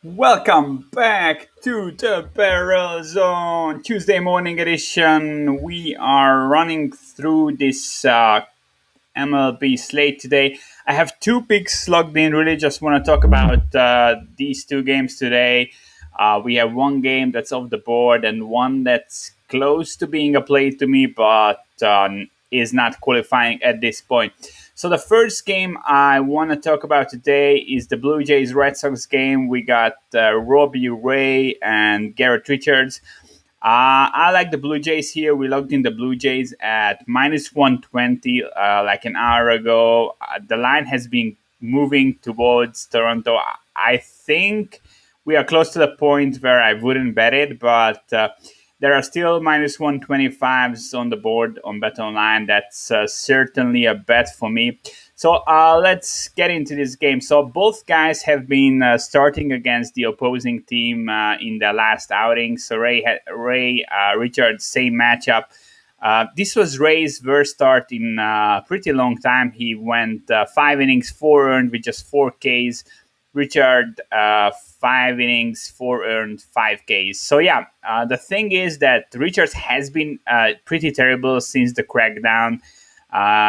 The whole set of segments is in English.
Welcome back to the Barrel Zone Tuesday morning edition. We are running through this MLB slate today. I have two picks slugged in. Really, just want to talk about these two games today. We have one game that's off the board and one that's close to being a play to me, but is not qualifying at this point. So the first game I want to talk about today is the Blue Jays Red Sox game. We got Robbie Ray and Garrett Richards. I like the Blue Jays here. We logged in the Blue Jays at minus 120 like an hour ago. The line has been moving towards Toronto. I think we are close to the point where I wouldn't bet it, but there are still minus 125s on the board on Bet Online. That's certainly a bet for me. So let's get into this game. So both guys have been starting against the opposing team in the last outing. So Ray Richards, same matchup. This was Ray's worst start in a pretty long time. He went 5 innings, 4 earned with just 4 Ks. Richard, 5 innings, 4 earned, 5 Ks. So yeah, the thing is that Richards has been pretty terrible since the crackdown.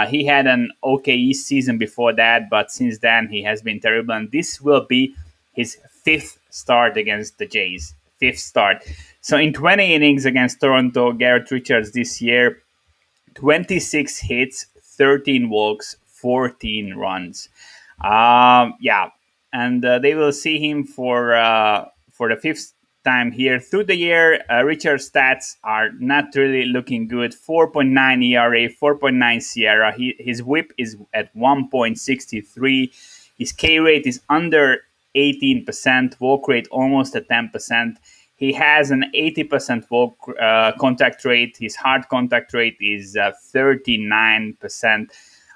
He had an okay East season before that, but since then he has been terrible. And this will be his fifth start against the Jays. Fifth start. So in 20 innings against Toronto, Garrett Richards this year, 26 hits, 13 walks, 14 runs. Yeah, and they will see him for the fifth time here. Through the year, Richard's stats are not really looking good. 4.9 ERA, 4.9 Sierra. His whip is at 1.63. His K rate is under 18%. Walk rate almost at 10%. He has an 80% walk contact rate. His hard contact rate is 39%.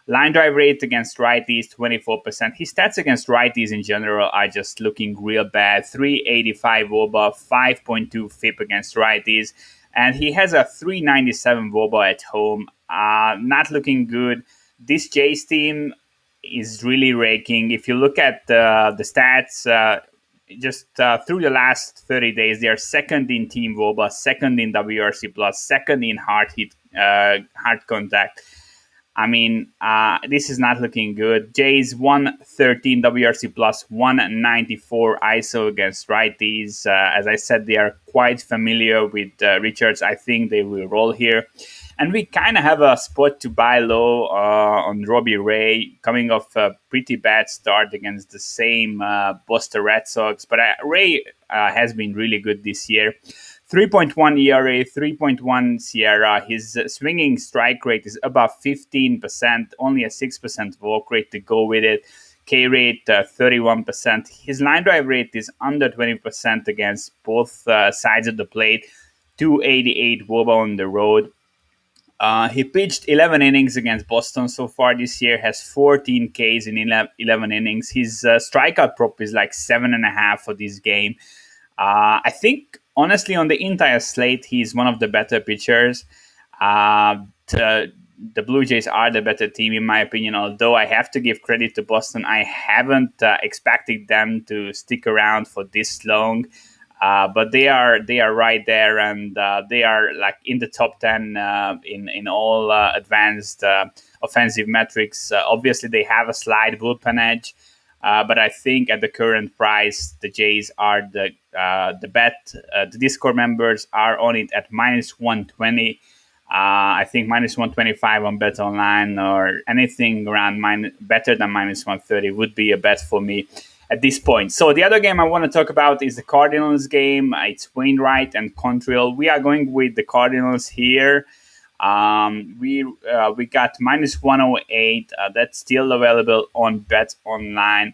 Line drive rate against righties, 24%. His stats against righties in general are just looking real bad. 385 WOBA, 5.2 FIP against righties. And he has a 397 WOBA at home. Not looking good. This Jays team is really raking. If you look at the stats, just through the last 30 days, they are second in team WOBA, second in WRC plus, second in hard contact. I mean, this is not looking good. Jays 113 WRC plus, 194 ISO against righties. As I said, they are quite familiar with Richards. I think they will roll here. And we kind of have a spot to buy low on Robbie Ray, coming off a pretty bad start against the same Boston Red Sox. But Ray has been really good this year. 3.1 ERA, 3.1 Sierra. His swinging strike rate is above 15%, only a 6% walk rate to go with it. K rate 31%. His line drive rate is under 20% against both sides of the plate. 288 WOBA on the road. He pitched 11 innings against Boston so far this year, has 14 Ks in 11 innings. His strikeout prop is like 7.5 for this game. I think, honestly, on the entire slate, he's one of the better pitchers. The Blue Jays are the better team, in my opinion, although I have to give credit to Boston. I haven't expected them to stick around for this long. But they are right there, and they are like in the top 10 in all advanced offensive metrics. Obviously, they have a slight bullpen edge, but I think at the current price, the Jays are the bet. The Discord members are on it at minus 120. I think minus 125 on Bet Online or anything around better than minus 130 would be a bet for me at this point. So the other game I want to talk about is the Cardinals game. It's Wainwright and Contrill. We are going with the Cardinals here. We got minus 108. That's still available on Bet Online.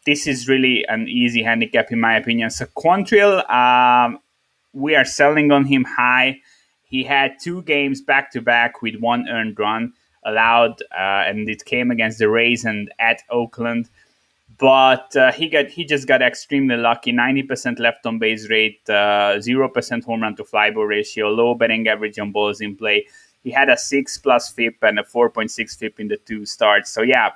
This is really an easy handicap in my opinion. So Contrill, we are selling on him high. He had 2 games back-to-back with 1 earned run allowed, and it came against the Rays and at Oakland. But he just got extremely lucky. 90% left on base rate, 0% home run to fly ball ratio, low betting average on balls in play. He had a 6+ FIP and a 4.6 FIP in the 2 starts. So yeah,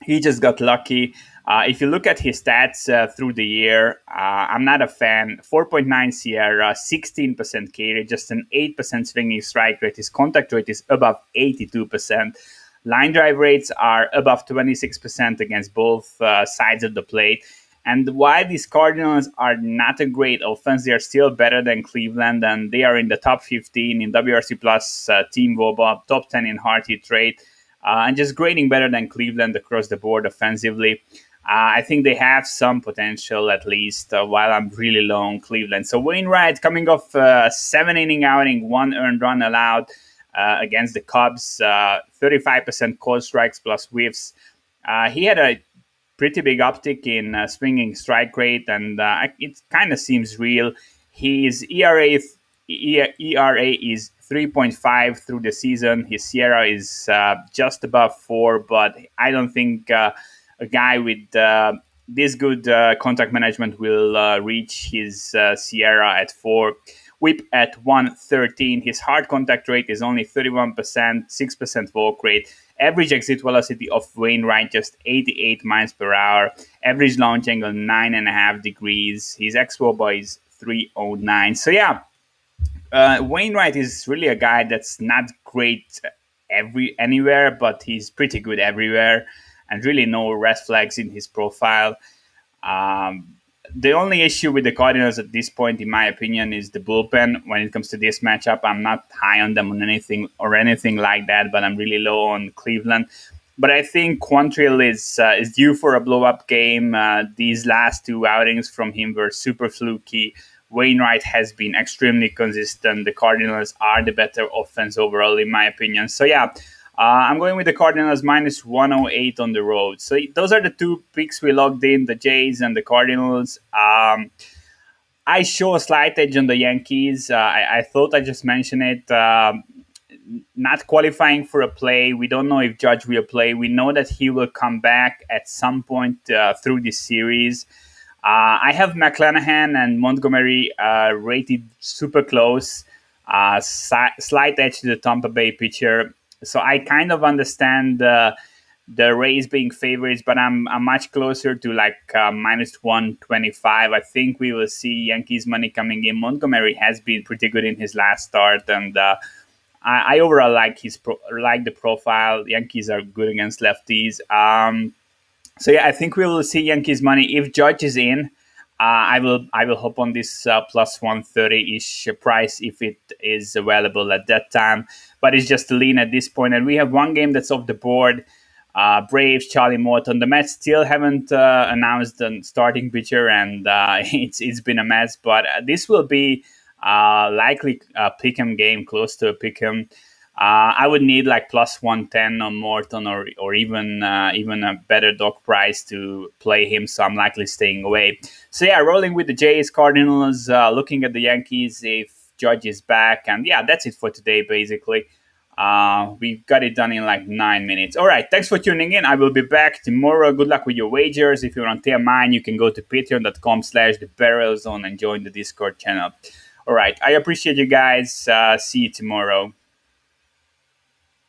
he just got lucky. If you look at his stats through the year, I'm not a fan. 4.9 Sierra, 16% K rate, just an 8% swinging strike rate. His contact rate is above 82%. Line drive rates are above 26% against both sides of the plate. And while these Cardinals are not a great offense, they are still better than Cleveland, and they are in the top 15 in WRC Plus Team WOBA, top 10 in hard hit rate, and just grading better than Cleveland across the board offensively. I think they have some potential at least, while I'm really low on Cleveland. So Wainwright coming off a 7 inning outing, 1 earned run allowed against the Cubs, 35% called strikes plus whiffs. He had a pretty big uptick in swinging strike rate, and it kind of seems real. His ERA is 3.5 through the season. His Sierra is just above 4, but I don't think a guy with this good contact management will reach his Sierra at 4. Whip at 113. His hard contact rate is only 31%, 6% walk rate. Average exit velocity of Wainwright just 88 miles per hour. Average launch angle 9.5 degrees. His xWOBA is 309. So yeah, Wainwright is really a guy that's not great anywhere, but he's pretty good everywhere, and really no red flags in his profile. Um, the only issue with the Cardinals at this point, in my opinion, is the bullpen. When it comes to this matchup, I'm not high on them on anything like that, but I'm really low on Cleveland. But I think Quantrill is due for a blow up game. These last two outings from him were super fluky. Wainwright has been extremely consistent. The Cardinals are the better offense overall, in my opinion. So yeah, I'm going with the Cardinals minus 108 on the road. So those are the two picks we logged in, the Jays and the Cardinals. I show a slight edge on the Yankees. I thought I just mentioned it. Not qualifying for a play. We don't know if Judge will play. We know that he will come back at some point through this series. I have McClanahan and Montgomery rated super close. Slight edge to the Tampa Bay pitcher. So I kind of understand the Rays being favorites, but I'm much closer to like minus 125. I think we will see Yankees money coming in. Montgomery has been pretty good in his last start, and I overall like like the profile. Yankees are good against lefties. So yeah, I think we will see Yankees money if Judge is in. I will hop on this plus 130-ish price if it is available at that time. But it's just a lean at this point, and we have one game that's off the board. Braves, Charlie Morton. The Mets still haven't announced the starting pitcher, and it's been a mess. But this will be likely a pick'em game, close to a pick'em. I would need like plus 110 on Morton, or even a better dog price to play him. So I'm likely staying away. So yeah, rolling with the Jays, Cardinals, looking at the Yankees if Judge is back, and yeah, that's it for today basically. We got it done in like 9 minutes. All right, thanks for tuning in. I will be back tomorrow. Good luck with your wagers. If you want to tell mine, you can go to patreon.com/thebarrelzone and join the Discord channel. All right, I appreciate you guys. See you tomorrow.